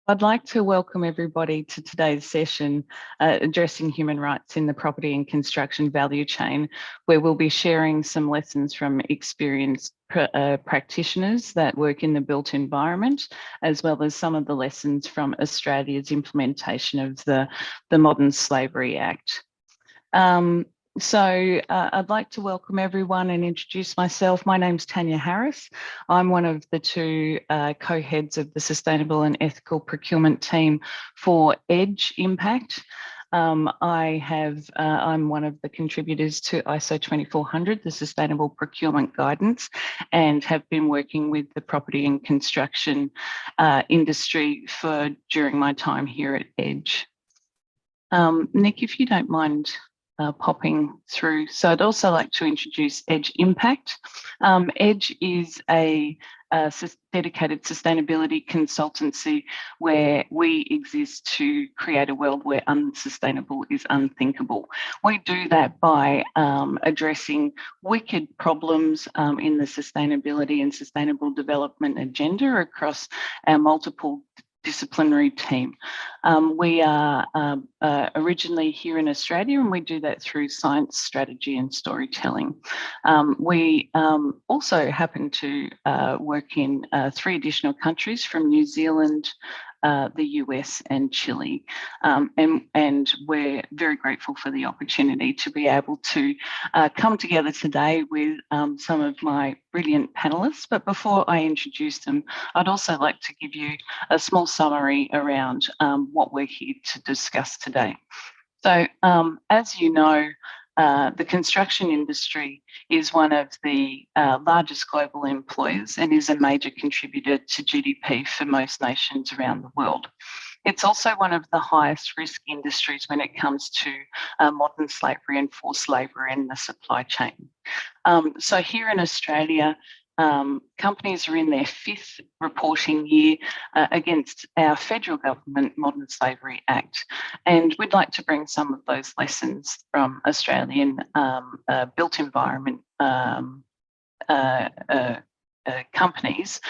I'd like to welcome everybody to today's session, addressing human rights in the property and construction value chain, where we'll be sharing some lessons from experienced practitioners that work in the built environment, as well as some of the lessons from Australia's implementation of the Modern Slavery Act. I'd like to welcome everyone and introduce myself. My name's Tanya Harris. I'm one of the two co-heads of the Sustainable and Ethical Procurement team for Edge Impact. I'm one of the contributors to ISO 2400, the Sustainable Procurement Guidance, and have been working with the property and construction industry during my time here at Edge. Nick, if you don't mind popping through. So I'd also like to introduce Edge Impact. Edge is a dedicated sustainability consultancy where we exist to create a world where unsustainable is unthinkable. We do that by addressing wicked problems in the sustainability and sustainable development agenda across our multiple disciplinary team. We are originally here in Australia, and we do that through science, strategy and storytelling. We also happen to work in 3 additional countries, from New Zealand, the US and Chile. And we're very grateful for the opportunity to be able to come together today with some of my brilliant panelists. But before I introduce them, I'd also like to give you a small summary around what we're here to discuss today. So as you know, the construction industry is one of the largest global employers and is a major contributor to GDP for most nations around the world. It's also one of the highest risk industries when it comes to modern slavery and forced labour in the supply chain. So here in Australia, companies are in their 5th reporting year against our federal government Modern Slavery Act. And we'd like to bring some of those lessons from Australian built environment companies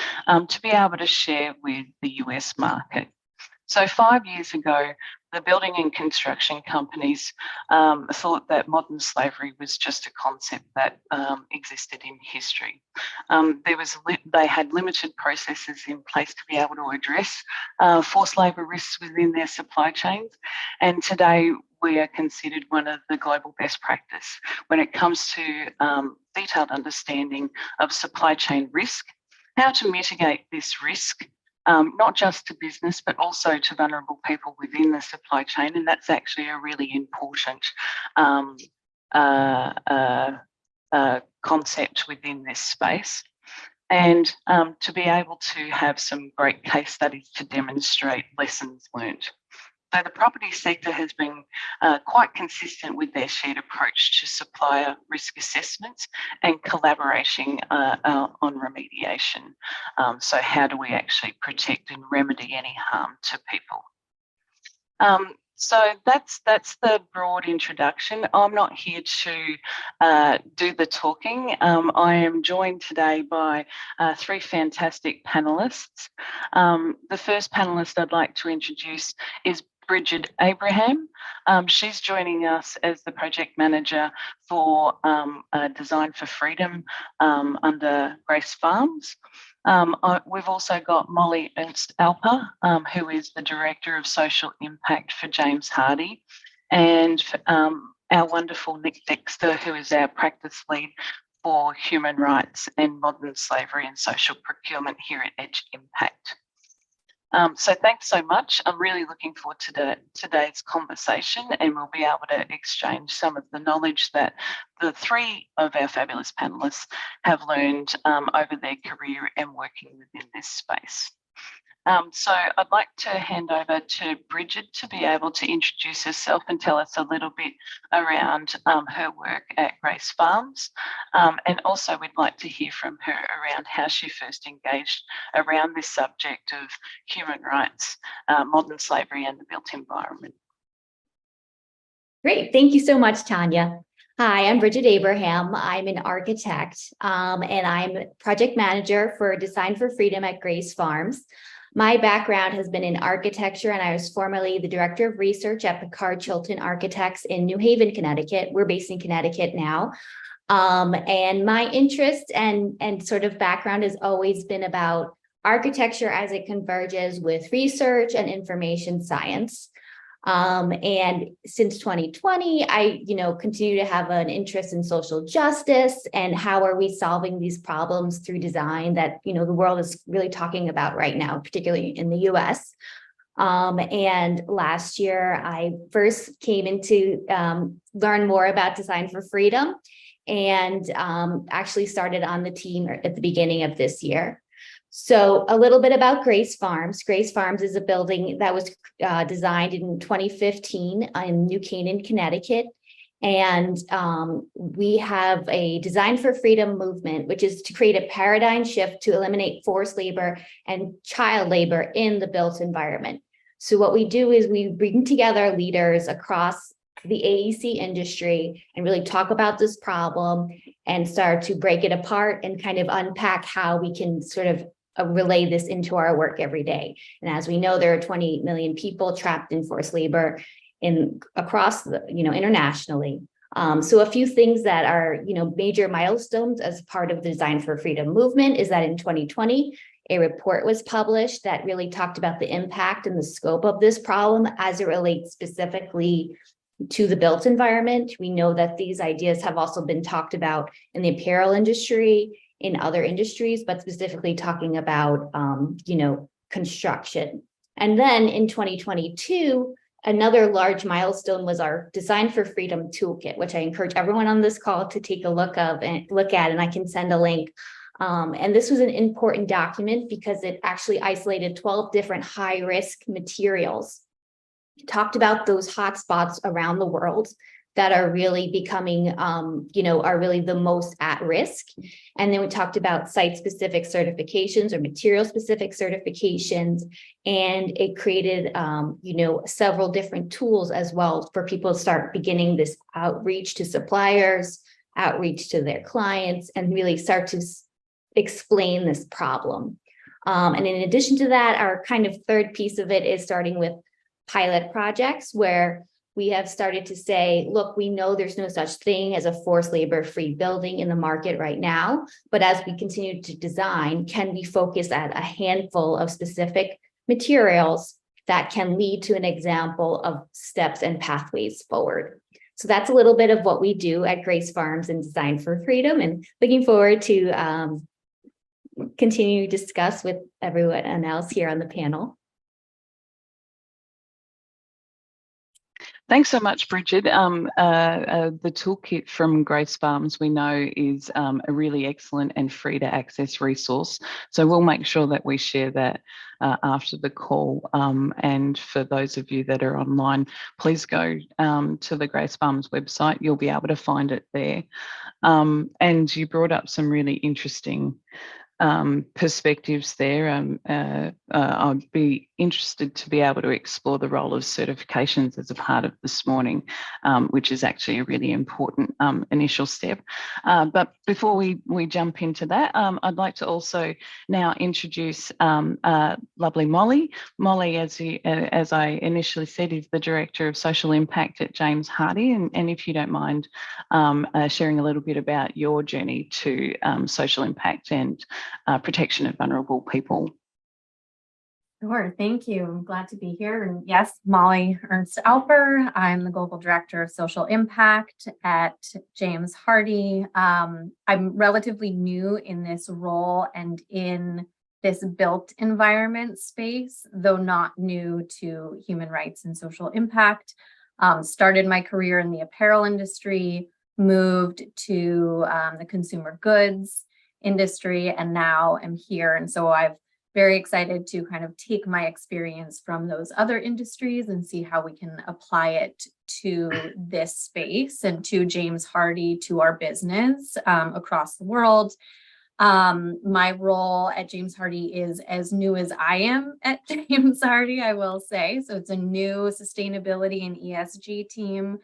to be able to share with the US market. So 5 years ago, the building and construction companies thought that modern slavery was just a concept that existed in history. They had limited processes in place to be able to address forced labour risks within their supply chains. And today we are considered one of the global best practice when it comes to detailed understanding of supply chain risk, how to mitigate this risk, not just to business, but also to vulnerable people within the supply chain. And that's actually a really important concept within this space. And to be able to have some great case studies to demonstrate lessons learned. So the property sector has been quite consistent with their shared approach to supplier risk assessments and collaboration on remediation. So how do we actually protect and remedy any harm to people? So that's the broad introduction. I'm not here to do the talking. I am joined today by 3 fantastic panellists. The first panelist I'd like to introduce is Brigid Abraham. She's joining us as the project manager for Design for Freedom under Grace Farms. We've also got Molly Ernst-Alper, who is the Director of Social Impact for James Hardie, and our wonderful Nick Dexter, who is our practice lead for human rights and modern slavery and social procurement here at Edge Impact. So thanks so much. I'm really looking forward to today's conversation, and we'll be able to exchange some of the knowledge that the 3 of our fabulous panellists have learned over their career and working within this space. So I'd like to hand over to Brigid to be able to introduce herself and tell us a little bit around her work at Grace Farms. And also we'd like to hear from her around how she first engaged around this subject of human rights, modern slavery and the built environment. Great, thank you so much, Tanya. Hi, I'm Brigid Abraham. I'm an architect and I'm project manager for Design for Freedom at Grace Farms. My background has been in architecture, and I was formerly the director of research at Picard Chilton Architects in New Haven, Connecticut. We're based in Connecticut now. And my interest and sort of background has always been about architecture as it converges with research and information science. And since 2020, I, continue to have an interest in social justice and how are we solving these problems through design that, the world is really talking about right now, particularly in the US. And last year, I first came into learn more about design for freedom and actually started on the team at the beginning of this year. So a little bit about Grace Farms. Grace Farms is a building that was designed in 2015 in New Canaan, Connecticut. And we have a design for freedom movement, which is to create a paradigm shift to eliminate forced labor and child labor in the built environment. So what we do is we bring together leaders across the AEC industry and really talk about this problem and start to break it apart and kind of unpack how we can sort of relay this into our work every day. And as we know, there are 28 million people trapped in forced labor across the, internationally. So a few things that are, major milestones as part of the Design for Freedom movement is that in 2020, a report was published that really talked about the impact and the scope of this problem as it relates specifically to the built environment. We know that these ideas have also been talked about in the apparel industry, in other industries, but specifically talking about, construction. And then in 2022, another large milestone was our Design for Freedom Toolkit, which I encourage everyone on this call to take a look at, and I can send a link. And this was an important document because it actually isolated 12 different high-risk materials, talked about those hotspots around the world that are really becoming, are really the most at risk. And then we talked about site-specific certifications or material-specific certifications, and it created, several different tools as well for people to start beginning this outreach to suppliers, outreach to their clients, and really start to explain this problem. And in addition to that, our kind of third piece of it is starting with pilot projects where we have started to say, look, we know there's no such thing as a forced labor-free building in the market right now, but as we continue to design, can we focus at a handful of specific materials that can lead to an example of steps and pathways forward? So that's a little bit of what we do at Grace Farms and Design for Freedom, and looking forward to continue to discuss with everyone else here on the panel. Thanks so much, Brigid. The toolkit from Grace Farms we know is a really excellent and free to access resource. So we'll make sure that we share that after the call. And for those of you that are online, please go to the Grace Farms website. You'll be able to find it there. And you brought up some really interesting perspectives there. I'd be interested to be able to explore the role of certifications as a part of this morning, which is actually a really important initial step. But before we jump into that, I'd like to also now introduce lovely Molly. Molly, as I initially said, is the Director of Social Impact at James Hardie. And if you don't mind sharing a little bit about your journey to social impact and protection of vulnerable people. Sure, thank you. I'm glad to be here. And yes, Molly Ernst-Alper. I'm the Global Director of Social Impact at James Hardie. I'm relatively new in this role and in this built environment space, though not new to human rights and social impact. Started my career in the apparel industry, moved to the consumer goods industry, and now I'm here. And so I'm very excited to kind of take my experience from those other industries and see how we can apply it to this space and to James Hardie, to our business across the world. My role at James Hardie is as new as I am at James Hardie, I will say. So it's a new sustainability and ESG team.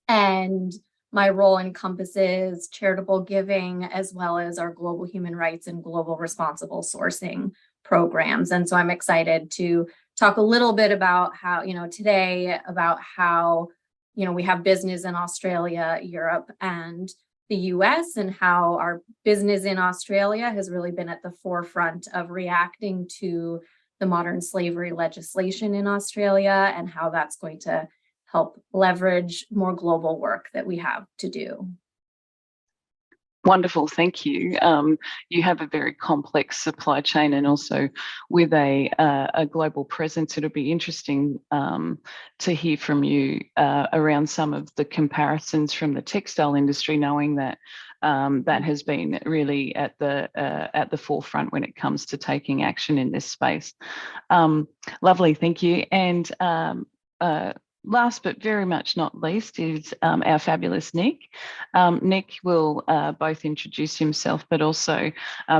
And my role encompasses charitable giving, as well as our global human rights and global responsible sourcing programs. And so I'm excited to talk a little bit about how, today about how, we have business in Australia, Europe, and the US, and how our business in Australia has really been at the forefront of reacting to the modern slavery legislation in Australia, and how that's going to help leverage more global work that we have to do. Wonderful, thank you. You have a very complex supply chain, and also with a global presence. It'll be interesting to hear from you around some of the comparisons from the textile industry, knowing that that has been really at the forefront when it comes to taking action in this space. Lovely, thank you. And last but very much not least is our fabulous Nick. Nick will both introduce himself, but also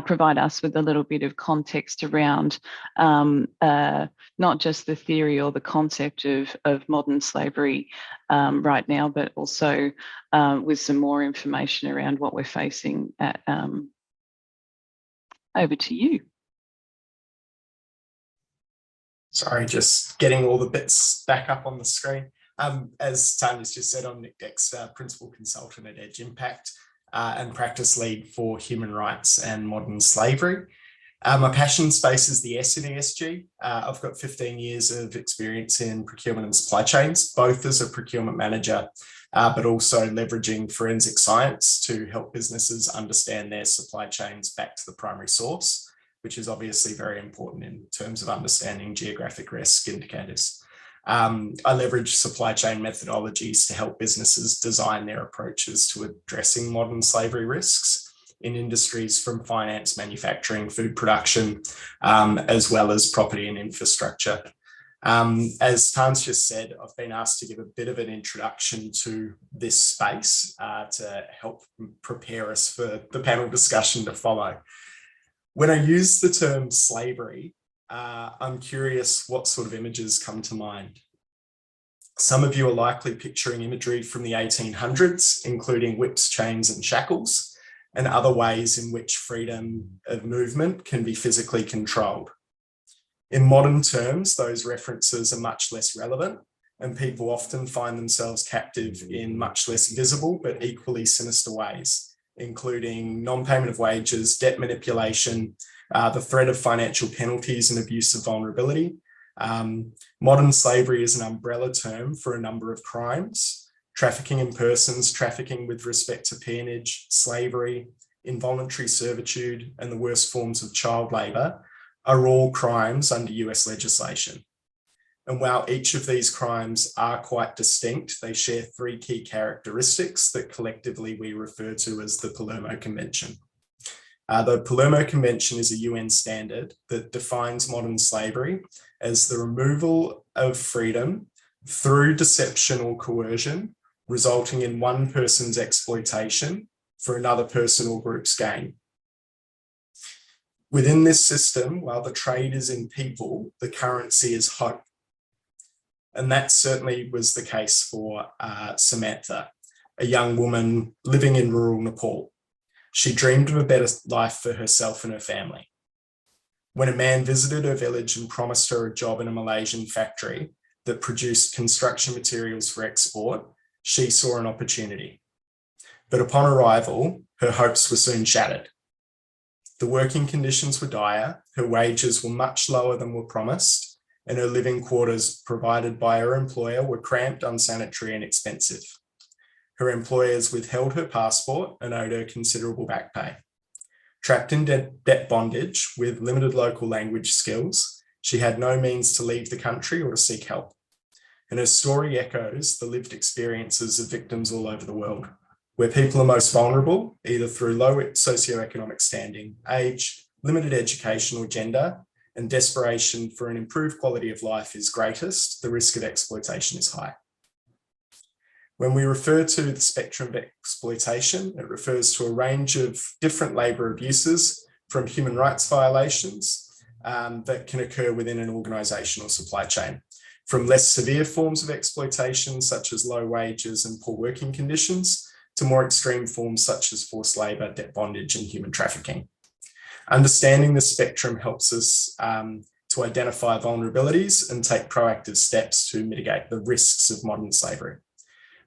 provide us with a little bit of context around not just the theory or the concept of modern slavery right now, but also with some more information around what we're facing at. Over to you. Sorry, just getting all the bits back up on the screen. As Tanya's just said, I'm Nick Dexter, Principal Consultant at Edge Impact and Practice Lead for Human Rights and Modern Slavery. My passion space is the S in ESG. I've got 15 years of experience in procurement and supply chains, both as a procurement manager, but also leveraging forensic science to help businesses understand their supply chains back to the primary source, which is obviously very important in terms of understanding geographic risk indicators. I leverage supply chain methodologies to help businesses design their approaches to addressing modern slavery risks in industries from finance, manufacturing, food production, as well as property and infrastructure. As Tan's just said, I've been asked to give a bit of an introduction to this space to help prepare us for the panel discussion to follow. When I use the term slavery, I'm curious what sort of images come to mind. Some of you are likely picturing imagery from the 1800s, including whips, chains, and shackles, and other ways in which freedom of movement can be physically controlled. In modern terms, those references are much less relevant, and people often find themselves captive in much less visible but equally sinister ways, including non-payment of wages, debt manipulation, the threat of financial penalties and abuse of vulnerability. Modern slavery is an umbrella term for a number of crimes: trafficking in persons, trafficking with respect to peonage, slavery, involuntary servitude, and the worst forms of child labour are all crimes under US legislation. And while each of these crimes are quite distinct, they share three key characteristics that collectively we refer to as the Palermo Convention. The Palermo Convention is a UN standard that defines modern slavery as the removal of freedom through deception or coercion, resulting in one person's exploitation for another person or group's gain. Within this system, while the trade is in people, the currency is hope. And that certainly was the case for Samantha, a young woman living in rural Nepal. She dreamed of a better life for herself and her family. When a man visited her village and promised her a job in a Malaysian factory that produced construction materials for export, she saw an opportunity. But upon arrival, her hopes were soon shattered. The working conditions were dire, her wages were much lower than were promised, and her living quarters provided by her employer were cramped, unsanitary, and expensive. Her employers withheld her passport and owed her considerable back pay. Trapped in debt bondage with limited local language skills, she had no means to leave the country or to seek help. And her story echoes the lived experiences of victims all over the world, where people are most vulnerable, either through low socioeconomic standing, age, limited education, or gender, and desperation for an improved quality of life is greatest, the risk of exploitation is high. When we refer to the spectrum of exploitation, it refers to a range of different labour abuses, from human rights violations that can occur within an organisational supply chain, from less severe forms of exploitation, such as low wages and poor working conditions, to more extreme forms such as forced labour, debt bondage, and human trafficking. Understanding the spectrum helps us to identify vulnerabilities and take proactive steps to mitigate the risks of modern slavery.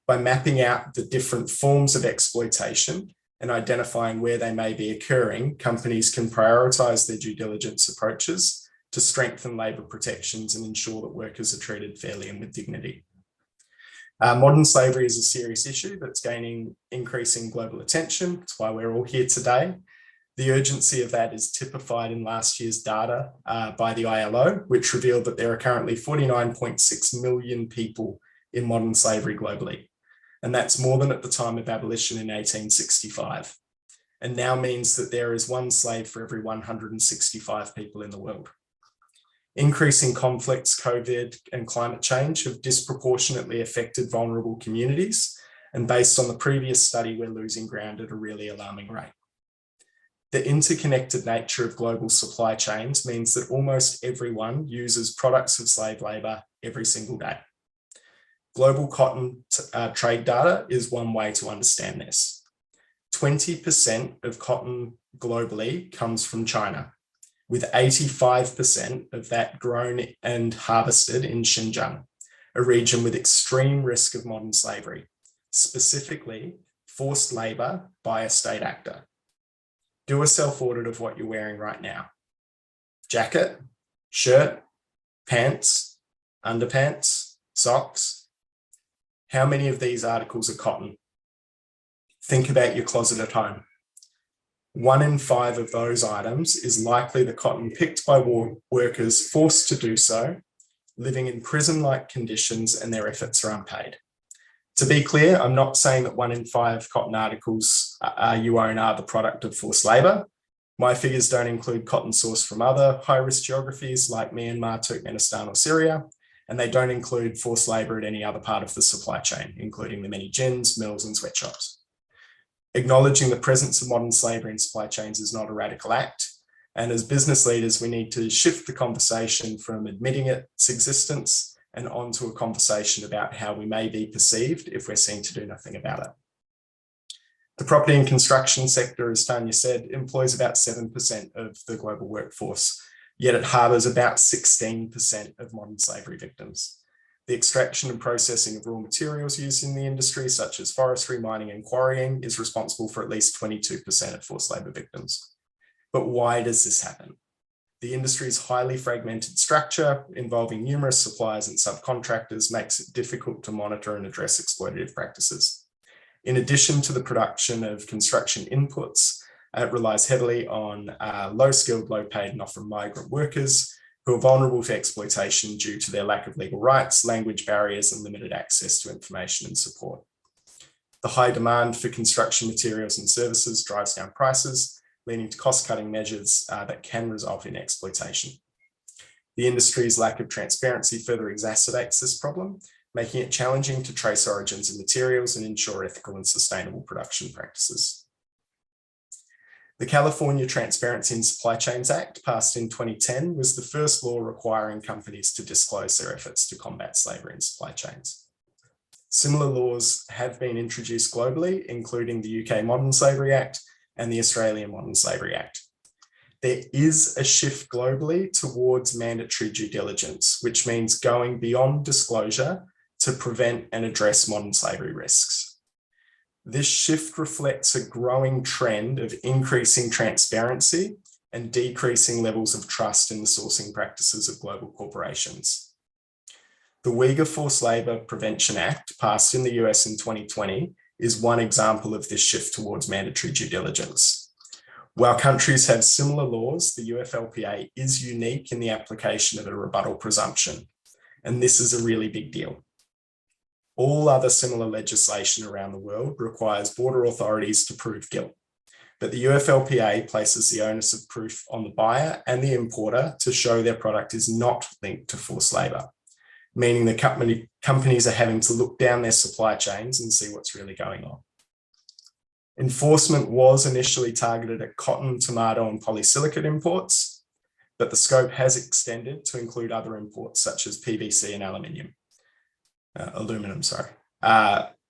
By mapping out the different forms of exploitation and identifying where they may be occurring, companies can prioritise their due diligence approaches to strengthen labour protections and ensure that workers are treated fairly and with dignity. Modern slavery is a serious issue that's gaining increasing global attention. That's why we're all here today. The urgency of that is typified in last year's data by the ILO, which revealed that there are currently 49.6 million people in modern slavery globally. And that's more than at the time of abolition in 1865. And now means that there is one slave for every 165 people in the world. Increasing conflicts, COVID, and climate change have disproportionately affected vulnerable communities. And based on the previous study, we're losing ground at a really alarming rate. The interconnected nature of global supply chains means that almost everyone uses products of slave labour every single day. Global cotton trade data is one way to understand this. 20% of cotton globally comes from China, with 85% of that grown and harvested in Xinjiang, a region with extreme risk of modern slavery, specifically forced labour by a state actor. Do a self-audit of what you're wearing right now. Jacket, shirt, pants, underpants, socks. How many of these articles are cotton? Think about your closet at home. 1 in 5 of those items is likely the cotton picked by workers forced to do so, living in prison-like conditions, and their efforts are unpaid. To be clear, I'm not saying that 1 in 5 cotton articles you own are the product of forced labour. My figures don't include cotton sourced from other high-risk geographies like Myanmar, Turkmenistan, or Syria, and they don't include forced labour at any other part of the supply chain, including the many gins, mills, and sweatshops. Acknowledging the presence of modern slavery in supply chains is not a radical act. And as business leaders, we need to shift the conversation from admitting its existence and onto a conversation about how we may be perceived if we're seen to do nothing about it. The property and construction sector, as Tanya said, employs about 7% of the global workforce, yet it harbours about 16% of modern slavery victims. The extraction and processing of raw materials used in the industry, such as forestry, mining, and quarrying, is responsible for at least 22% of forced labour victims. But why does this happen? The industry's highly fragmented structure, involving numerous suppliers and subcontractors, makes it difficult to monitor and address exploitative practices. In addition to the production of construction inputs, it relies heavily on low-skilled, low-paid, and often migrant workers who are vulnerable to exploitation due to their lack of legal rights, language barriers, and limited access to information and support. The high demand for construction materials and services drives down prices, leading to cost-cutting measures that can result in exploitation. The industry's lack of transparency further exacerbates this problem, making it challenging to trace origins of materials and ensure ethical and sustainable production practices. The California Transparency in Supply Chains Act, passed in 2010, was the first law requiring companies to disclose their efforts to combat slavery in supply chains. Similar laws have been introduced globally, including the UK Modern Slavery Act and the Australian Modern Slavery Act. There is a shift globally towards mandatory due diligence, which means going beyond disclosure to prevent and address modern slavery risks. This shift reflects a growing trend of increasing transparency and decreasing levels of trust in the sourcing practices of global corporations. The Uyghur Forced Labour Prevention Act, passed in the US in 2020, is one example of this shift towards mandatory due diligence. While countries have similar laws, the UFLPA is unique in the application of a rebuttal presumption, and this is a really big deal. All other similar legislation around the world requires border authorities to prove guilt, but the UFLPA places the onus of proof on the buyer and the importer to show their product is not linked to forced labour, meaning the companies are having to look down their supply chains and see what's really going on. Enforcement was initially targeted at cotton, tomato, and polysilicate imports, but the scope has extended to include other imports such as PVC and aluminum.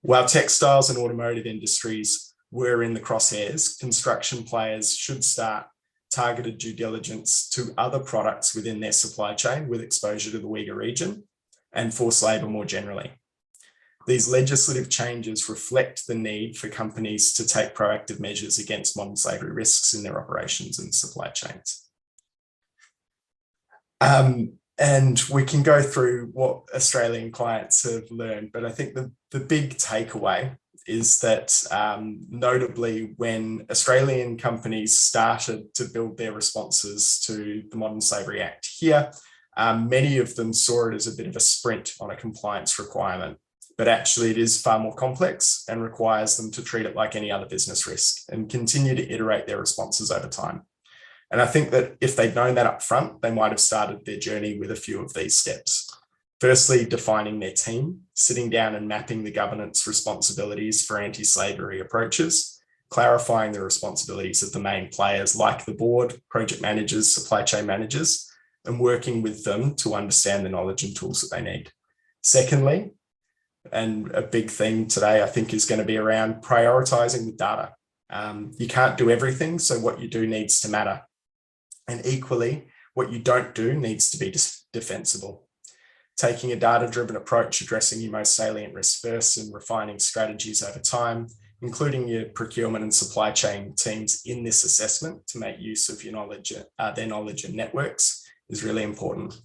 While textiles and automotive industries were in the crosshairs, construction players should start targeted due diligence to other products within their supply chain with exposure to the Uyghur region, and forced labour more generally. These legislative changes reflect the need for companies to take proactive measures against modern slavery risks in their operations and supply chains. And we can go through what Australian clients have learned, but I think the big takeaway is that notably when Australian companies started to build their responses to the Modern Slavery Act here, many of them saw it as a bit of a sprint on a compliance requirement, but actually it is far more complex and requires them to treat it like any other business risk and continue to iterate their responses over time. And I think that if they'd known that up front, they might have started their journey with a few of these steps. Firstly, defining their team, sitting down and mapping the governance responsibilities for anti-slavery approaches, clarifying the responsibilities of the main players like the board, project managers, supply chain managers, and working with them to understand the knowledge and tools that they need. Secondly, and a big theme today, I think, is going to be around prioritizing the data. You can't do everything, so what you do needs to matter. And equally, what you don't do needs to be defensible. Taking a data-driven approach, addressing your most salient risks first and refining strategies over time, including your procurement and supply chain teams in this assessment to make use of your knowledge, their knowledge and networks is really important.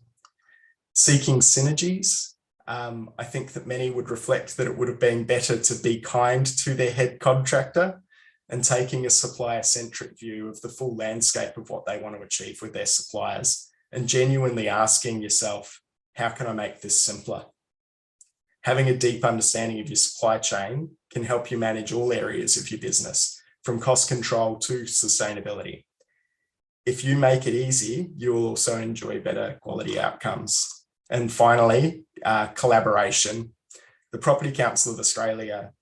Seeking synergies, I think that many would reflect that it would have been better to be kind to their head contractor and taking a supplier-centric view of the full landscape of what they want to achieve with their suppliers and genuinely asking yourself, how can I make this simpler? Having a deep understanding of your supply chain can help you manage all areas of your business, from cost control to sustainability. If you make it easy, you will also enjoy better quality outcomes. And finally, collaboration. The Property Council of Australia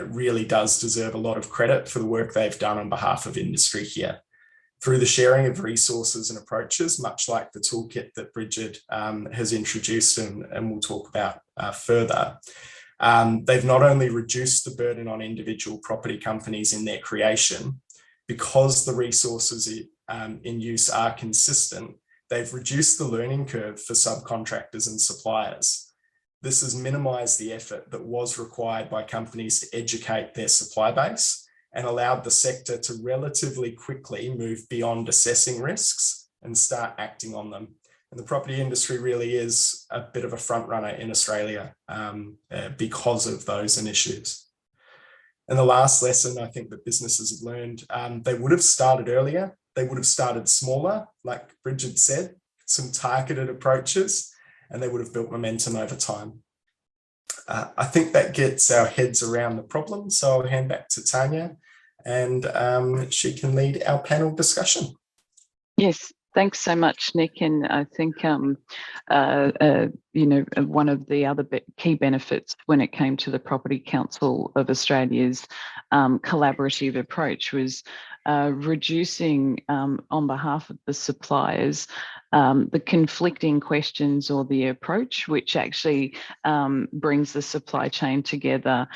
really does deserve a lot of credit for the work they've done on behalf of industry here. Through the sharing of resources and approaches, much like the toolkit that Brigid has introduced and we'll talk about further, they've not only reduced the burden on individual property companies in their creation, because the resources in use are consistent, they've reduced the learning curve for subcontractors and suppliers. This has minimised the effort that was required by companies to educate their supply base and allowed the sector to relatively quickly move beyond assessing risks and start acting on them. And the property industry really is a bit of a front runner in Australia because of those initiatives. And the last lesson I think that businesses have learned, they would have started earlier, they would have started smaller, like Brigid said, some targeted approaches, and they would have built momentum over time. I think that gets our heads around the problem. So I'll hand back to Tanya and she can lead our panel discussion. Yes, thanks so much, Nick. And I think, you know, one of the other key benefits when it came to the Property Council of Australia's collaborative approach was reducing on behalf of the suppliers the conflicting questions or the approach, which actually brings the supply chain together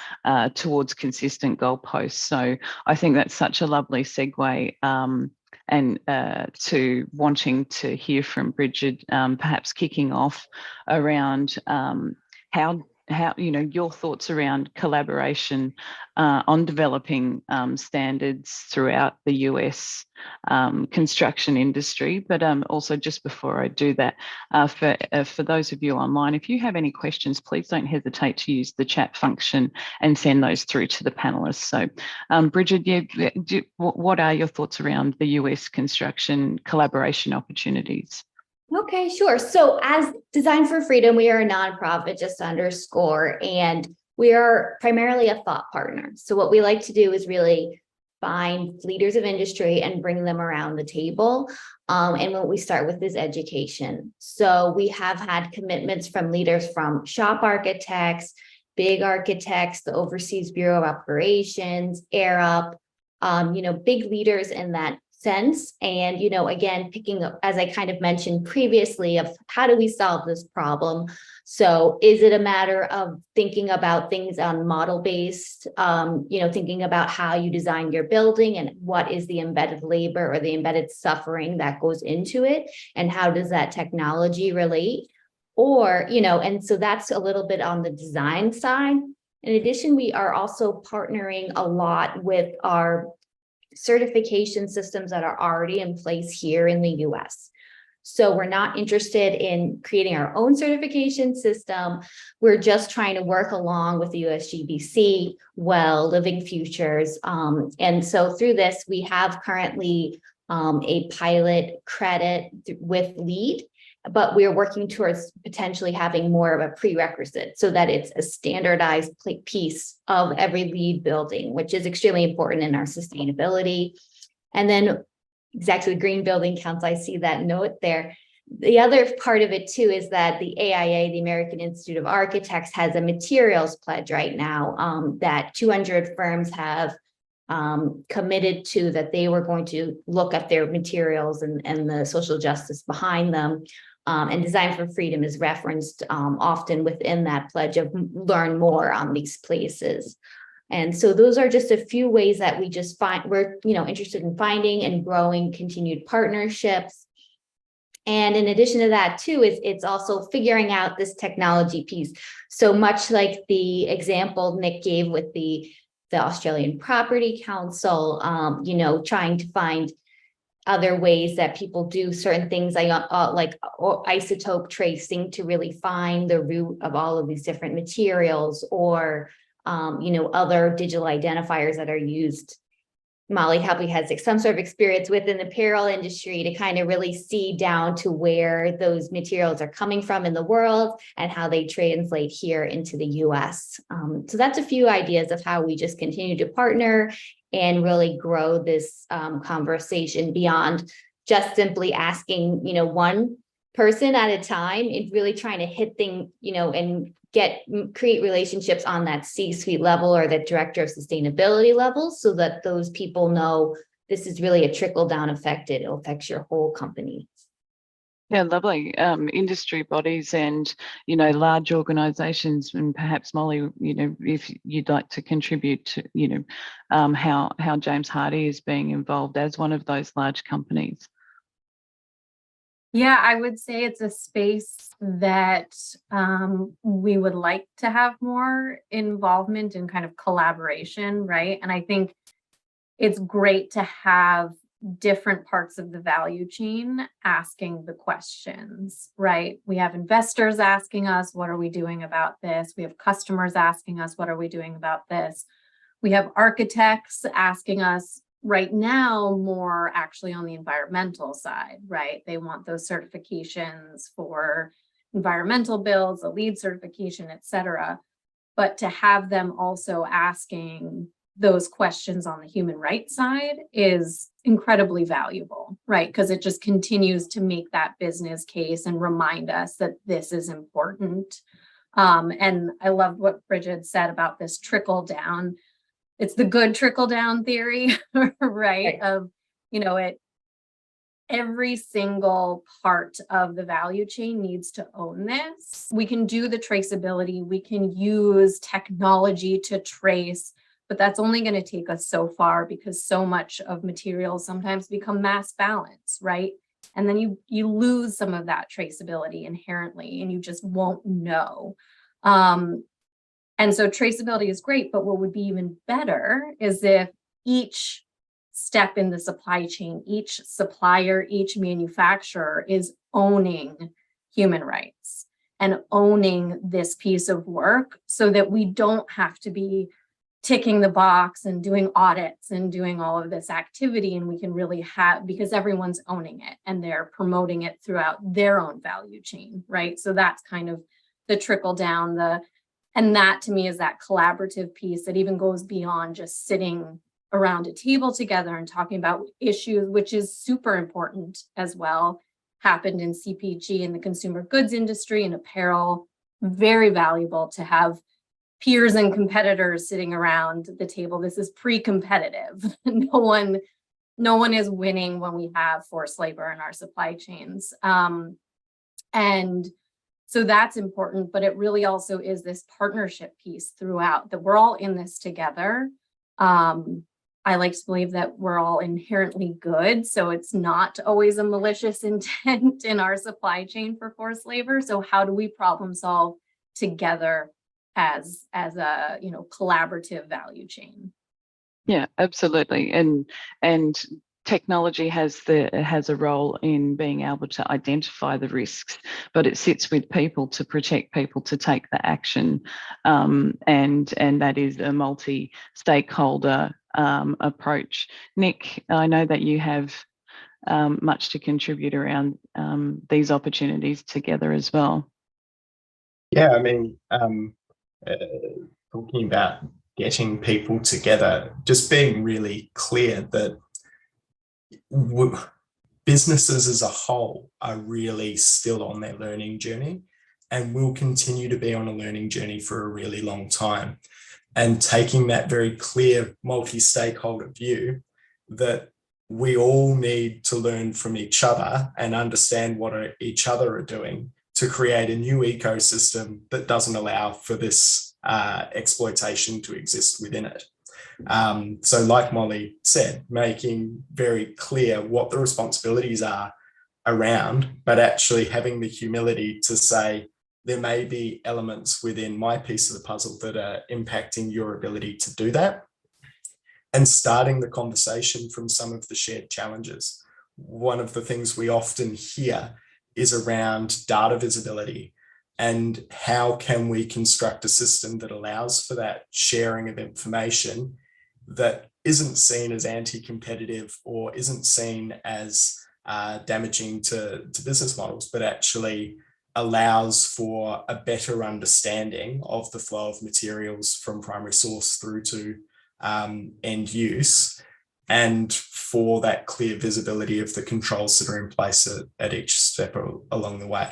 towards consistent goalposts. So I think that's such a lovely segue and to wanting to hear from Brigid, perhaps kicking off around how you know your thoughts around collaboration on developing standards throughout the US construction industry. But also, just before I do that, for those of you online, if you have any questions, please don't hesitate to use the chat function and send those through to the panelists. So Brigid, what are your thoughts around the US construction collaboration opportunities? Okay, sure. So as Design for Freedom, we are a nonprofit, just to underscore, and we are primarily a thought partner. So what we like to do is really find leaders of industry and bring them around the table. And what we start with is education. So we have had commitments from leaders from shop architects, big architects, the Overseas Bureau of Operations, AirUp, you know, big leaders in that sense. And, again, picking up, as I kind of mentioned previously, of how do we solve this problem? So is it a matter of thinking about things on model based, thinking about how you design your building and what is the embedded labor or the embedded suffering that goes into it? And how does that technology relate? Or, and so that's a little bit on the design side. In addition, we are also partnering a lot with our certification systems that are already in place here in the US. So we're not interested in creating our own certification system. We're just trying to work along with the USGBC, Living Futures. And so through this, we have currently a pilot credit with LEED, but we're working towards potentially having more of a prerequisite so that it's a standardized piece of every LEED building, which is extremely important in our sustainability. And then exactly the Green Building Council, I see that note there. The other part of it too is that the AIA, the American Institute of Architects, has a materials pledge right now that 200 firms have committed to, that they were going to look at their materials and the social justice behind them. And Design for Freedom is referenced often within that pledge of learn more on these places. And so those are just a few ways that we just we're interested in finding and growing continued partnerships. And in addition to that too, it's also figuring out this technology piece. So much like the example Nick gave with the Australian Property Council, trying to find other ways that people do certain things like isotope tracing to really find the root of all of these different materials, or other digital identifiers that are used. Molly probably has some sort of experience within the apparel industry to kind of really see down to where those materials are coming from in the world and how they translate here into the US. So that's a few ideas of how we just continue to partner and really grow this conversation beyond just simply asking, one person at a time, and really trying to hit things, and create relationships on that C-suite level or the director of sustainability level, so that those people know this is really a trickle-down effect. It affects your whole company. Yeah, lovely. Industry bodies and, large organisations, and perhaps Molly, if you'd like to contribute to, how James Hardie is being involved as one of those large companies. Yeah, I would say it's a space that we would like to have more involvement and kind of collaboration, right? And I think it's great to have different parts of the value chain asking the questions, right? We have investors asking us, what are we doing about this? We have customers asking us, what are we doing about this? We have architects asking us right now more actually on the environmental side, right? They want those certifications for environmental builds, a LEED certification, et cetera. But to have them also asking those questions on the human rights side is incredibly valuable, right? Because it just continues to make that business case and remind us that this is important. And I love what Brigid said about this trickle down. It's the good trickle down theory, right? Of, every single part of the value chain needs to own this. We can do the traceability, we can use technology to trace, but that's only going to take us so far, because so much of materials sometimes become mass balance, right? And then you lose some of that traceability inherently, and you just won't know. And so traceability is great, but what would be even better is if each step in the supply chain, each supplier, each manufacturer is owning human rights and owning this piece of work, so that we don't have to be ticking the box and doing audits and doing all of this activity, and we can really have, because everyone's owning it and they're promoting it throughout their own value chain, right? So that's kind of the trickle down, and that to me is that collaborative piece that even goes beyond just sitting around a table together and talking about issues, which is super important as well. Happened in CPG in the consumer goods industry and apparel. Very valuable to have peers and competitors sitting around the table. This is pre-competitive. No one no one is winning when we have forced labor in our supply chains. And so that's important, but it really also is this partnership piece throughout, that we're all in this together. I like to believe that we're all inherently good, so it's not always a malicious intent in our supply chain for forced labor. So how do we problem solve together as a collaborative value chain? Yeah, absolutely. And technology has a role in being able to identify the risks, but it sits with people to protect people to take the action, and that is a multi-stakeholder approach. Nick, I know that you have much to contribute around these opportunities together as well. Yeah, I mean, talking about getting people together, just being really clear that businesses as a whole are really still on their learning journey and will continue to be on a learning journey for a really long time. And taking that very clear multi-stakeholder view that we all need to learn from each other and understand what each other are doing to create a new ecosystem that doesn't allow for this exploitation to exist within it. So like Molly said, making very clear what the responsibilities are around, but actually having the humility to say, there may be elements within my piece of the puzzle that are impacting your ability to do that, and starting the conversation from some of the shared challenges. One of the things we often hear is around data visibility and how can we construct a system that allows for that sharing of information that isn't seen as anti-competitive or isn't seen as damaging to business models, but actually allows for a better understanding of the flow of materials from primary source through to end use, and for that clear visibility of the controls that are in place at each step along the way.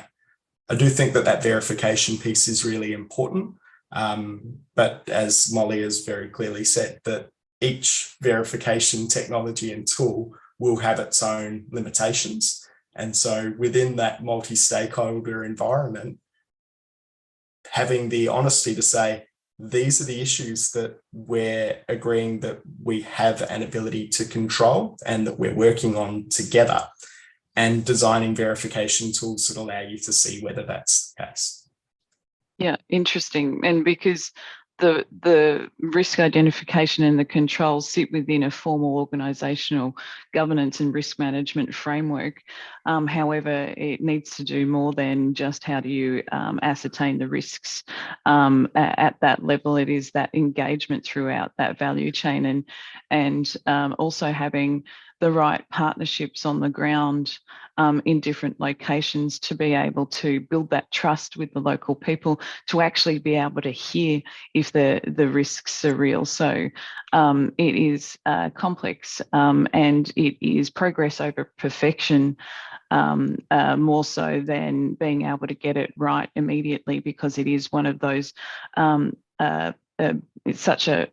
I do think that verification piece is really important, but as Molly has very clearly said, that each verification technology and tool will have its own limitations. And so within that multi-stakeholder environment, having the honesty to say, these are the issues that we're agreeing that we have an ability to control and that we're working on together, and designing verification tools that allow you to see whether that's the case. Yeah, interesting. And because the risk identification and the controls sit within a formal organisational governance and risk management framework. However, it needs to do more than just how do you ascertain the risks at that level. It is that engagement throughout that value chain, and also having the right partnerships on the ground in different locations to be able to build that trust with the local people, to actually be able to hear if the risks are real. So it is complex, and it is progress over perfection, more so than being able to get it right immediately, because it is one of those, it's such a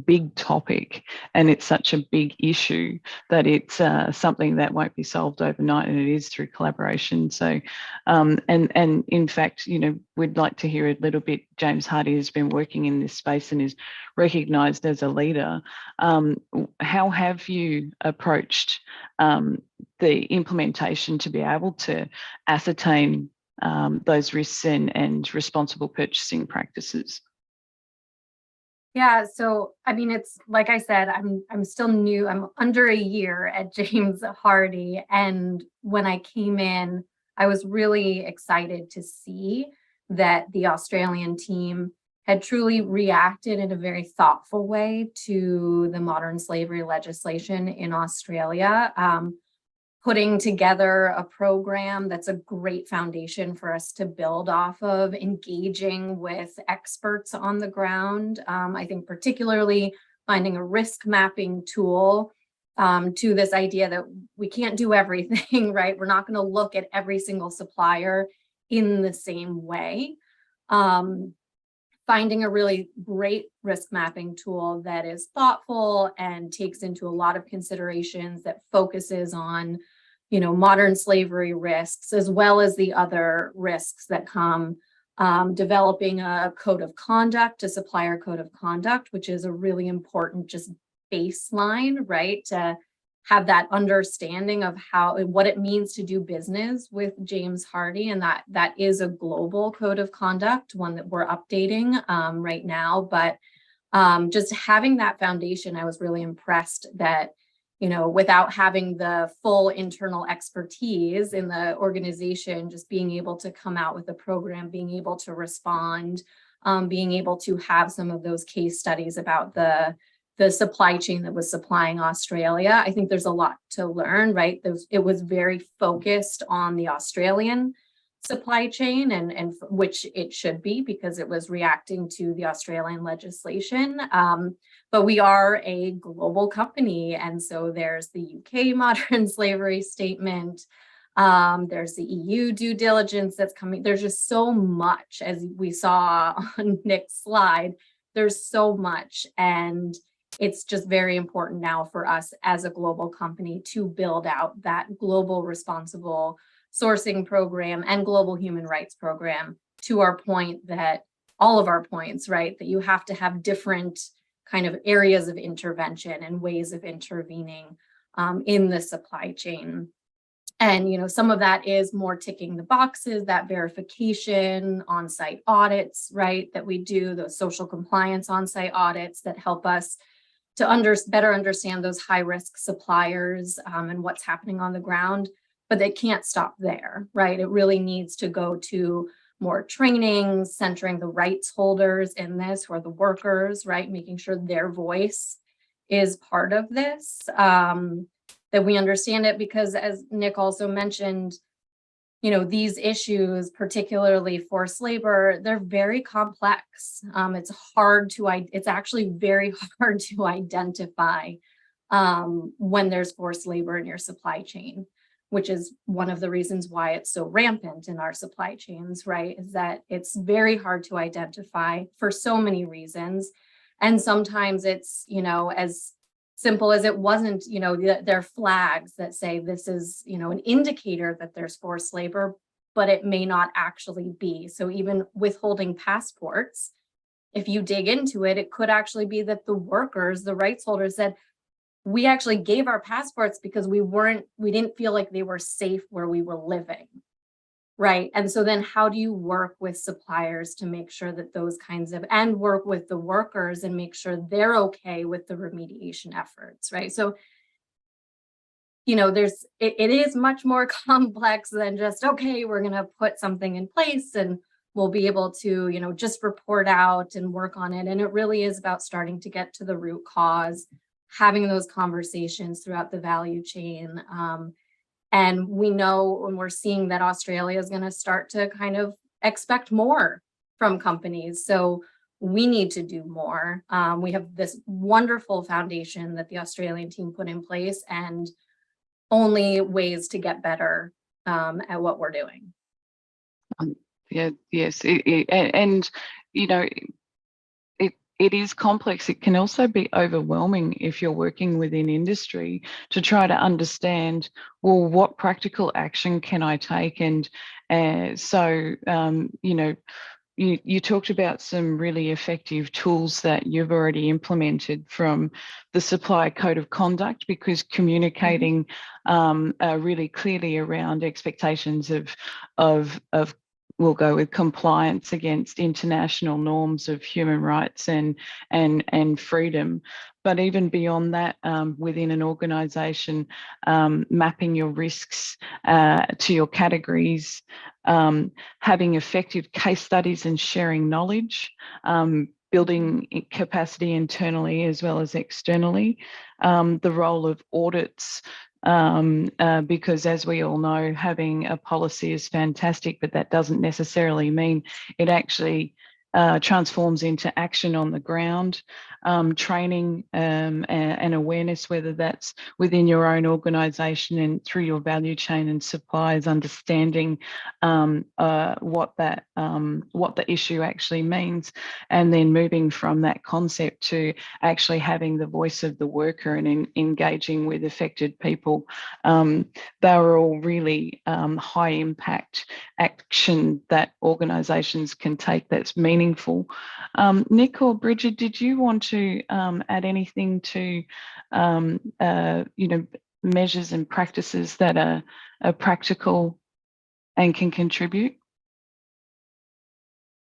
big topic and it's such a big issue that it's something that won't be solved overnight, and it is through collaboration. So and in fact, we'd like to hear a little bit. James Hardie has been working in this space and is recognised as a leader. How have you approached the implementation to be able to ascertain those risks and responsible purchasing practices? Yeah, so I mean, it's like I said, I'm still new. I'm under a year at James Hardie, and when I came in, I was really excited to see that the Australian team had truly reacted in a very thoughtful way to the modern slavery legislation in Australia, putting together a program that's a great foundation for us to build off of, engaging with experts on the ground. I think particularly finding a risk mapping tool to this idea that we can't do everything, right? We're not going to look at every single supplier in the same way. finding a really great risk mapping tool that is thoughtful and takes into a lot of considerations, that focuses on, you know, modern slavery risks as well as the other risks that come. Developing a code of conduct, a supplier code of conduct, which is a really important just baseline, right? To have that understanding of what it means to do business with James Hardie, and that is a global code of conduct, one that we're updating right now. But just having that foundation, I was really impressed that, you know, without having the full internal expertise in the organization, just being able to come out with a program, being able to respond, being able to have some of those case studies about the supply chain that was supplying Australia. I think there's a lot to learn, right? It was very focused on the Australian supply chain, and which it should be, because it was reacting to the Australian legislation. But we are a global company, and so there's the UK modern slavery statement. There's the EU due diligence that's coming. There's just so much, as we saw on Nick's slide. There's so much, and it's just very important now for us as a global company to build out that global responsible sourcing program and global human rights program, to our point that all of our points, right, that you have to have different kind of areas of intervention and ways of intervening in the supply chain. And, you know, some of that is more ticking the boxes, that verification, on-site audits, right, that we do, those social compliance on-site audits that help us to better understand those high-risk suppliers and what's happening on the ground. But they can't stop there, right? It really needs to go to more training, centering the rights holders in this, who are the workers, right? Making sure their voice is part of this, that we understand it, because as Nick also mentioned, you know, these issues, particularly forced labor, they're very complex. It's actually very hard to identify when there's forced labor in your supply chain, which is one of the reasons why it's so rampant in our supply chains, right? Is that it's very hard to identify for so many reasons. And sometimes it's, you know, as simple as it wasn't, you know, there are flags that say this is, you know, an indicator that there's forced labor, but it may not actually be. So even withholding passports, if you dig into it, it could actually be that the workers, the rights holders, said, we actually gave our passports because we didn't feel like they were safe where we were living, right? And so then how do you work with suppliers to make sure that those kinds of, and work with the workers and make sure they're okay with the remediation efforts, right? So, you know, it is much more complex than just, okay, we're gonna put something in place and we'll be able to, you know, just report out and work on it. And it really is about starting to get to the root cause, having those conversations throughout the value chain. And we know when we're seeing that Australia is going to start to kind of expect more from companies. So we need to do more. We have this wonderful foundation that the Australian team put in place, and only ways to get better at what we're doing. Yes. And, you know, it is complex. It can also be overwhelming if you're working within industry to try to understand, well, what practical action can I take? And so, you know, you talked about some really effective tools that you've already implemented, from the supplier code of conduct, because communicating really clearly around expectations of we'll go with compliance against international norms of human rights and freedom. But even beyond that, within an organisation, mapping your risks to your categories, having effective case studies and sharing knowledge, building capacity internally as well as externally, the role of audits, because as we all know, having a policy is fantastic, but that doesn't necessarily mean it actually transforms into action on the ground, training and awareness, whether that's within your own organisation and through your value chain and suppliers, understanding what the issue actually means, and then moving from that concept to actually having the voice of the worker and engaging with affected people. They were all really high impact action that organisations can take that's meaningful. Nick or Brigid, did you want to add anything to measures and practices that are practical and can contribute?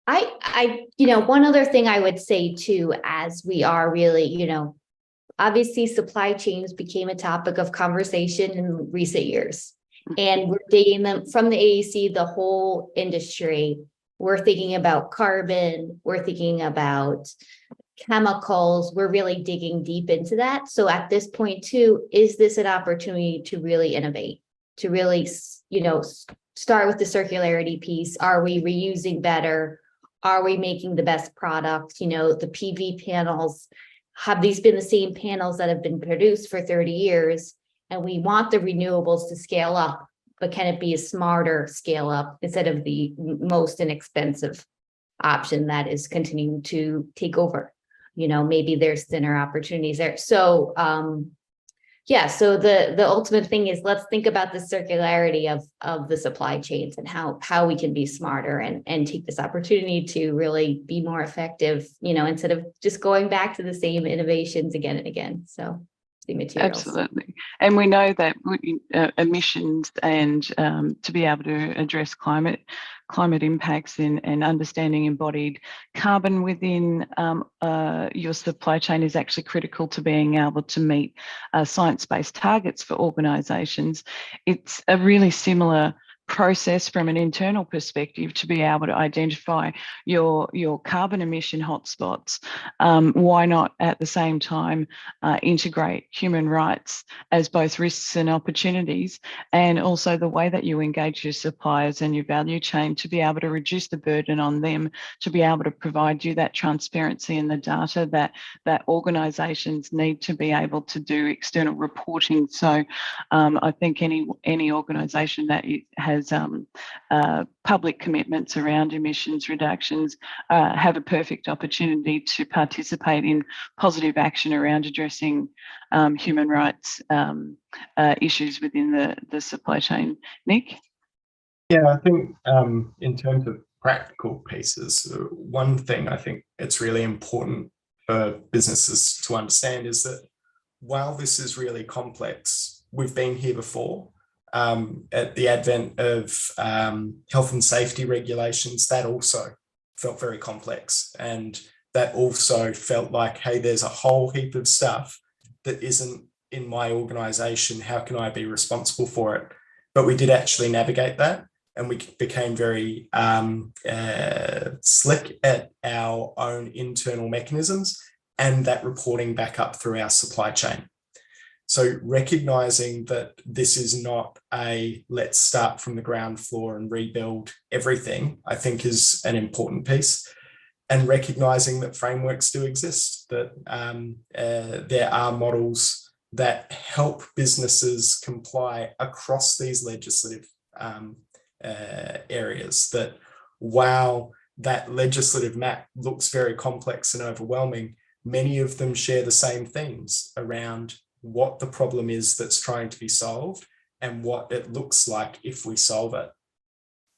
One other thing I would say too, as we are really, obviously supply chains became a topic of conversation in recent years, and we're digging them from the AEC, the whole industry. We're thinking about carbon, we're thinking about chemicals, we're really digging deep into that. So at this point too, is this an opportunity to really innovate, to really, start with the circularity piece? Are we reusing better? Are we making the best product? The PV panels, have these been the same panels that have been produced for 30 years? And we want the renewables to scale up, but can it be a smarter scale up instead of the most inexpensive option that is continuing to take over? Maybe there's thinner opportunities there. So so the ultimate thing is, let's think about the circularity of the supply chains and how we can be smarter and take this opportunity to really be more effective, instead of just going back to the same innovations again and again. So the materials. Absolutely. And we know that emissions and to be able to address climate impacts and understanding embodied carbon within your supply chain is actually critical to being able to meet science-based targets for organisations. It's a really similar process from an internal perspective to be able to identify your carbon emission hotspots. Why not at the same time integrate human rights as both risks and opportunities, and also the way that you engage your suppliers and your value chain to be able to reduce the burden on them, to be able to provide you that transparency in the data that organisations need to be able to do external reporting. So I think any organisation that has public commitments around emissions reductions have a perfect opportunity to participate in positive action around addressing human rights issues within the supply chain. Nick? Yeah, I think in terms of practical pieces, one thing I think it's really important for businesses to understand is that while this is really complex, we've been here before. At the advent of health and safety regulations, that also felt very complex. And that also felt like, hey, there's a whole heap of stuff that isn't in my organization. How can I be responsible for it? But we did actually navigate that, and we became very slick at our own internal mechanisms and that reporting back up through our supply chain. So recognizing that this is not a let's start from the ground floor and rebuild everything, I think is an important piece. And recognizing that frameworks do exist, that there are models that help businesses comply across these legislative areas, that while that legislative map looks very complex and overwhelming, many of them share the same things around what the problem is that's trying to be solved and what it looks like if we solve it.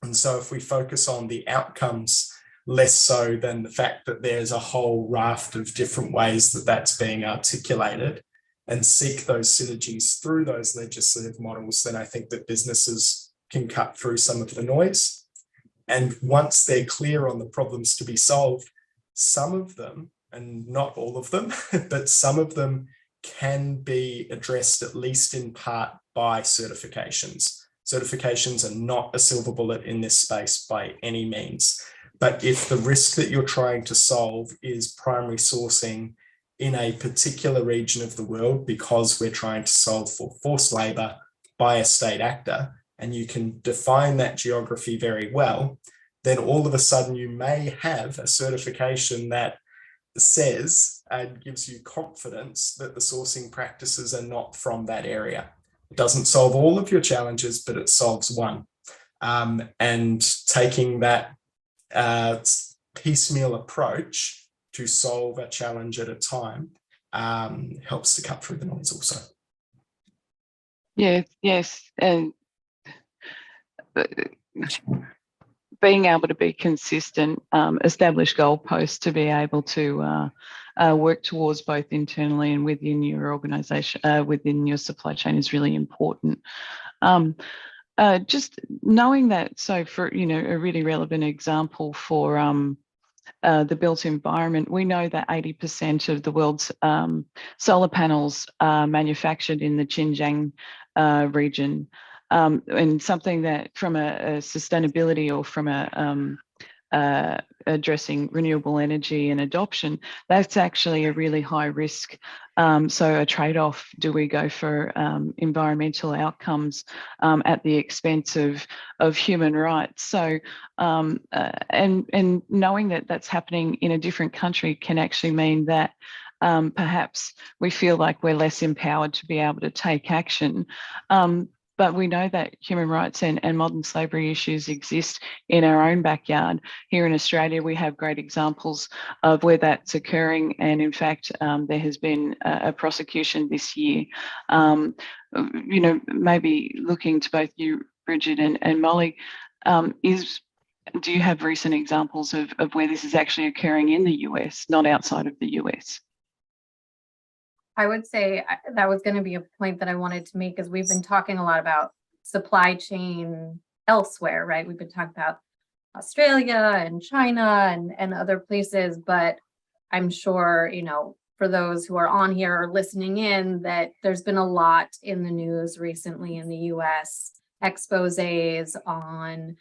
And so if we focus on the outcomes less so than the fact that there's a whole raft of different ways that that's being articulated, and seek those synergies through those legislative models, then I think that businesses can cut through some of the noise. And once they're clear on the problems to be solved, some of them, and not all of them, but some of them can be addressed at least in part by certifications. Certifications are not a silver bullet in this space by any means. But if the risk that you're trying to solve is primary sourcing in a particular region of the world because we're trying to solve for forced labour by a state actor, and you can define that geography very well, then all of a sudden you may have a certification that says and gives you confidence that the sourcing practices are not from that area. It doesn't solve all of your challenges, but it solves one. And taking that piecemeal approach to solve a challenge at a time helps to cut through the noise also. Yes, and being able to be consistent, establish goalposts to be able to work towards both internally and within your organisation, within your supply chain is really important. Just knowing that, so for, you know, a really relevant example for the built environment, we know that 80% of the world's solar panels are manufactured in the Xinjiang region. And something that from a sustainability or from a addressing renewable energy and adoption, that's actually a really high risk. So a trade-off, do we go for environmental outcomes at the expense of human rights? So and knowing that that's happening in a different country can actually mean that perhaps we feel like we're less empowered to be able to take action. But we know that human rights and modern slavery issues exist in our own backyard. Here in Australia, we have great examples of where that's occurring. And in fact, there has been a prosecution this year. You know, maybe looking to both you, Brigid and Molly, do you have recent examples of where this is actually occurring in the US, not outside of the US? I would say that was going to be a point that I wanted to make, as we've been talking a lot about supply chain elsewhere, right? We've been talking about Australia and China and other places, but I'm sure, you know, for those who are on here or listening in, that there's been a lot in the news recently in the US, exposés on,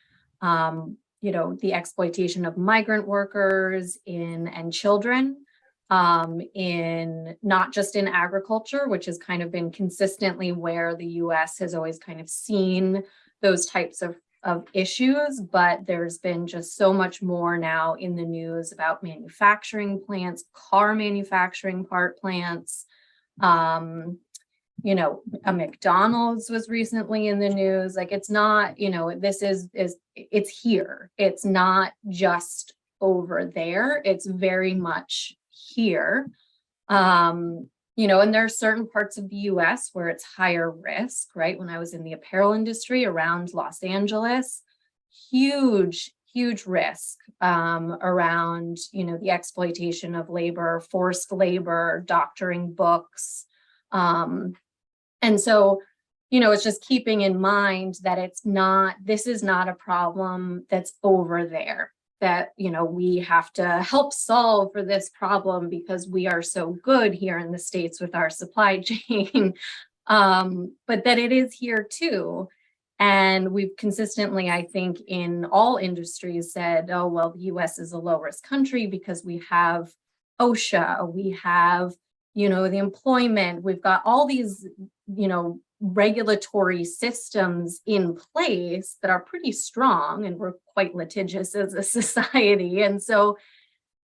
you know, the exploitation of migrant workers and children. In not just in agriculture, which has kind of been consistently where the US has always kind of seen those types of issues, but there's been just so much more now in the news about manufacturing plants, car manufacturing part plants. You know, a McDonald's was recently in the news. Like, it's not, you know, this is it's here. It's not just over there. It's very much here. You know, and there are certain parts of the US where it's higher risk, right? When I was in the apparel industry around Los Angeles, huge risk around, you know, the exploitation of labor, forced labor, doctoring books. And so, you know, it's just keeping in mind that this is not a problem that's over there, that, you know, we have to help solve for this problem because we are so good here in the States with our supply chain, but that it is here too. And we've consistently, I think, in all industries said, oh, well, the US is a low risk country because we have OSHA, we have, you know, the employment, we've got all these, you know, regulatory systems in place that are pretty strong, and we're quite litigious as a society. And so,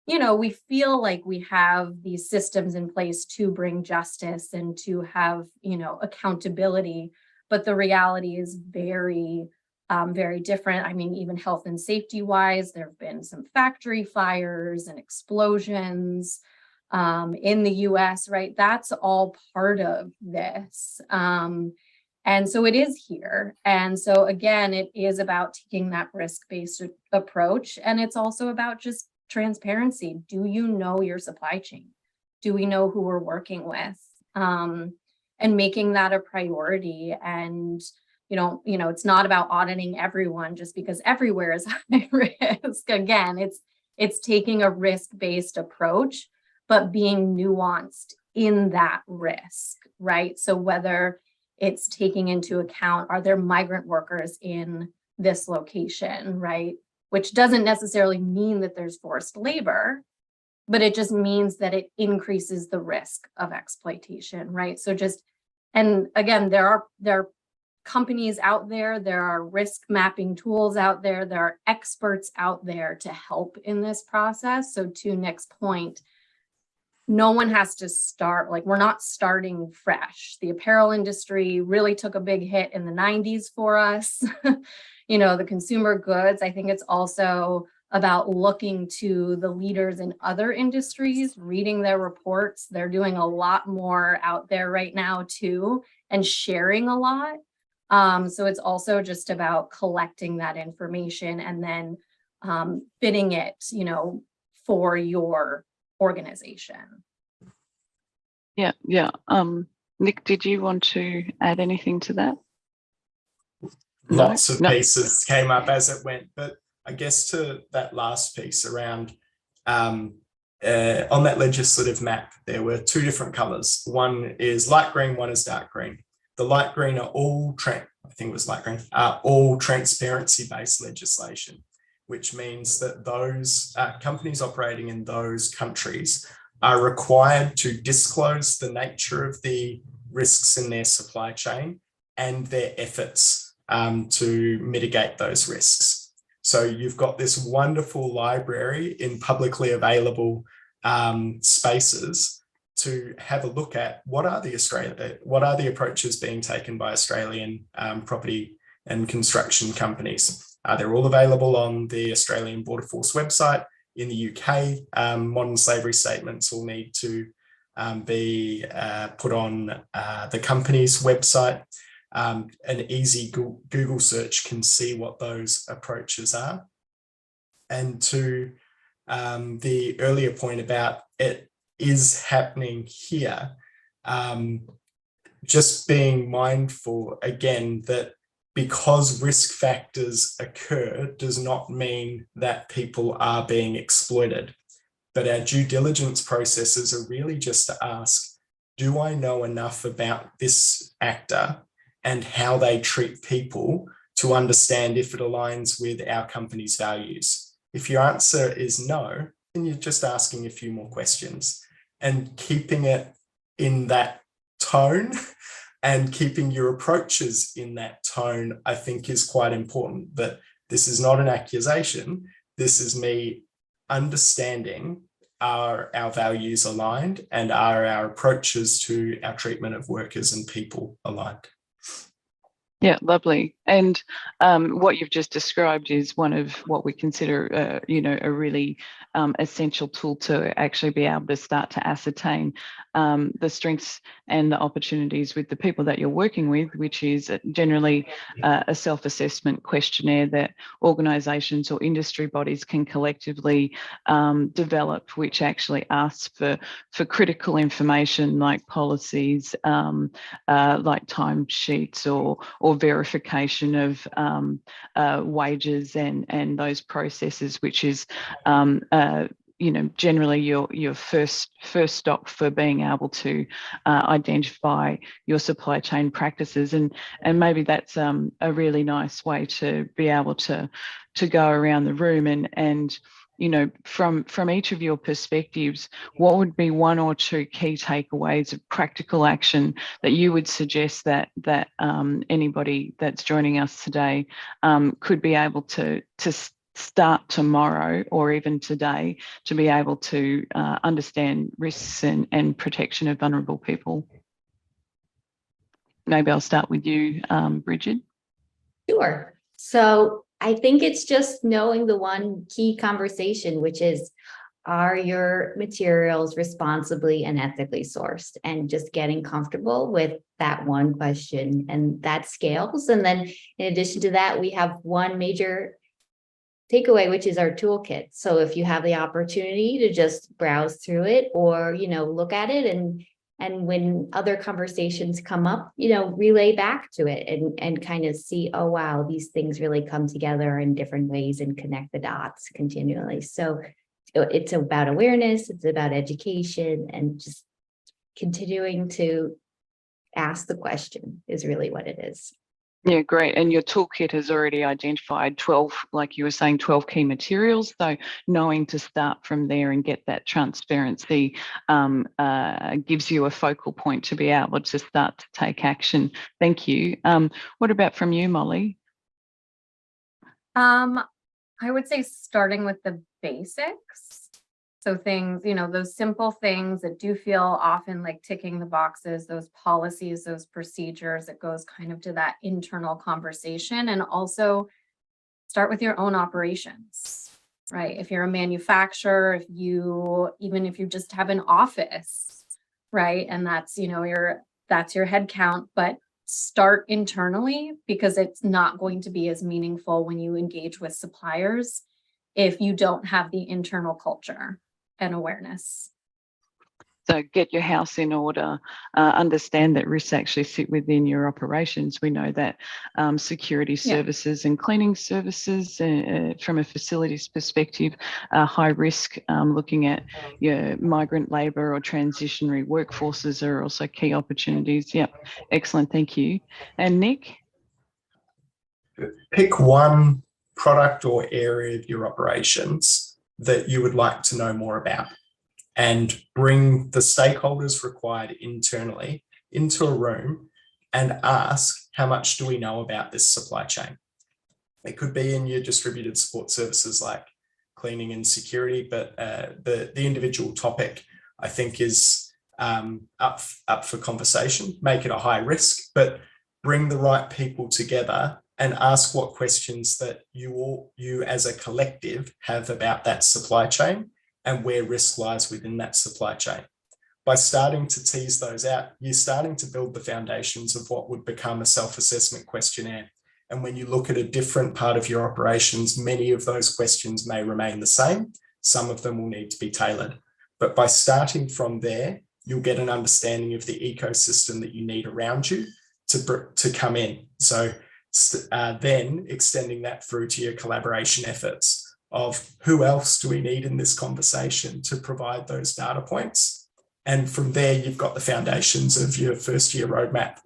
you know, we feel like we have these systems in place to bring justice and to have, you know, accountability. But the reality is very, very different. I mean, even health and safety wise, there have been some factory fires and explosions in the US, right? That's all part of this. And so it is here. And so again, it is about taking that risk-based approach. And it's also about just transparency. Do you know your supply chain? Do we know who we're working with? And making that a priority. And, you know, it's not about auditing everyone just because everywhere is high risk. Again, it's taking a risk-based approach, but being nuanced in that risk, right? So whether it's taking into account, are there migrant workers in this location, right? Which doesn't necessarily mean that there's forced labor, but it just means that it increases the risk of exploitation, right? So just, and again, there are companies out there, there are risk mapping tools out there, there are experts out there to help in this process. So to Nick's point, no one has to start, like we're not starting fresh. The apparel industry really took a big hit in the 90s for us. The consumer goods, I think it's also about looking to the leaders in other industries, reading their reports. They're doing a lot more out there right now too, and sharing a lot. So it's also just about collecting that information and then fitting it, for your organization. Yeah. Nick, did you want to add anything to that? Lots of pieces came up as it went, but I guess to that last piece around on that legislative map, there were two different colors. One is light green, one is dark green. The light green are all, I think it was light green, are all transparency-based legislation, which means that those companies operating in those countries are required to disclose the nature of the risks in their supply chain and their efforts to mitigate those risks. So you've got this wonderful library in publicly available spaces to have a look at what are the approaches being taken by Australian property and construction companies. They're all available on the Australian Border Force website. In the UK, modern slavery statements will need to be put on the company's website. An easy Google search can see what those approaches are. And to the earlier point about it is happening here, just being mindful again that because risk factors occur does not mean that people are being exploited. But our due diligence processes are really just to ask, do I know enough about this actor and how they treat people to understand if it aligns with our company's values? If your answer is no, then you're just asking a few more questions and keeping it in that tone and keeping your approaches in that tone, I think is quite important. That this is not an accusation. This is me understanding, are our values aligned and are our approaches to our treatment of workers and people aligned? Yeah, lovely. And what you've just described is one of what we consider, a really essential tool to actually be able to start to ascertain the strengths and the opportunities with the people that you're working with, which is generally a self-assessment questionnaire that organisations or industry bodies can collectively develop, which actually asks for critical information like policies, like timesheets or verification of wages and those processes, which is generally your first stop for being able to identify your supply chain practices, and maybe that's a really nice way to be able to go around the room and from each of your perspectives, what would be one or two key takeaways of practical action that you would suggest that anybody that's joining us today could be able to start tomorrow or even today to be able to understand risks and protection of vulnerable people? Maybe I'll start with you, Brigid. Sure. So I think it's just knowing the one key conversation, which is, are your materials responsibly and ethically sourced? And just getting comfortable with that one question, and that scales. And then in addition to that, we have one major takeaway, which is our toolkit. So if you have the opportunity to just browse through it or, look at it and when other conversations come up, relay back to it and kind of see, oh, wow, these things really come together in different ways and connect the dots continually. So it's about awareness, it's about education, and just continuing to ask the question is really what it is. Yeah, great. And your toolkit has already identified 12, like you were saying, 12 key materials. So knowing to start from there and get that transparency gives you a focal point to be able to start to take action. Thank you. What about from you, Molly? I would say starting with the basics. So things, those simple things that do feel often like ticking the boxes, those policies, those procedures, it goes kind of to that internal conversation. And also start with your own operations, right? If you're a manufacturer, even if you just have an office, right? And that's, that's your head count, but start internally, because it's not going to be as meaningful when you engage with suppliers if you don't have the internal culture and awareness. So get your house in order, understand that risks actually sit within your operations. We know that security services and cleaning services from a facilities perspective are high risk. Looking at your migrant labour or transitionary workforces are also key opportunities. Yep, excellent, thank you. And Nick? Pick one product or area of your operations that you would like to know more about, and bring the stakeholders required internally into a room and ask, how much do we know about this supply chain? It could be in your distributed support services like cleaning and security, but the individual topic, I think, is up for conversation. Make it a high risk, but bring the right people together and ask what questions that you as a collective have about that supply chain and where risk lies within that supply chain. By starting to tease those out, you're starting to build the foundations of what would become a self-assessment questionnaire. And when you look at a different part of your operations, many of those questions may remain the same. Some of them will need to be tailored. But by starting from there, you'll get an understanding of the ecosystem that you need around you to come in. So then extending that through to your collaboration efforts of who else do we need in this conversation to provide those data points. And from there, you've got the foundations of your first year roadmap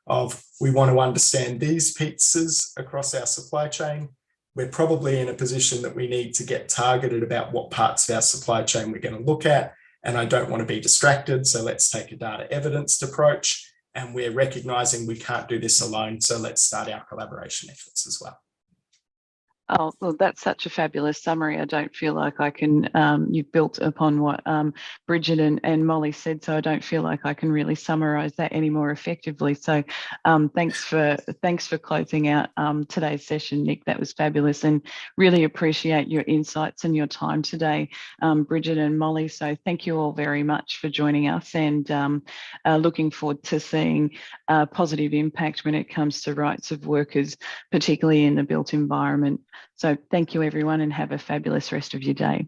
of, we want to understand these pieces across our supply chain. We're probably in a position that we need to get targeted about what parts of our supply chain we're going to look at. And I don't want to be distracted. So let's take a data evidenced approach. And we're recognizing we can't do this alone. So let's start our collaboration efforts as well. Oh, well, that's such a fabulous summary. I don't feel like I can, you've built upon what Brigid and Molly said, so I don't feel like I can really summarise that any more effectively. So thanks for closing out today's session, Nick. That was fabulous, and really appreciate your insights and your time today, Brigid and Molly. So thank you all very much for joining us, and looking forward to seeing positive impact when it comes to rights of workers, particularly in the built environment. So thank you, everyone, and have a fabulous rest of your day.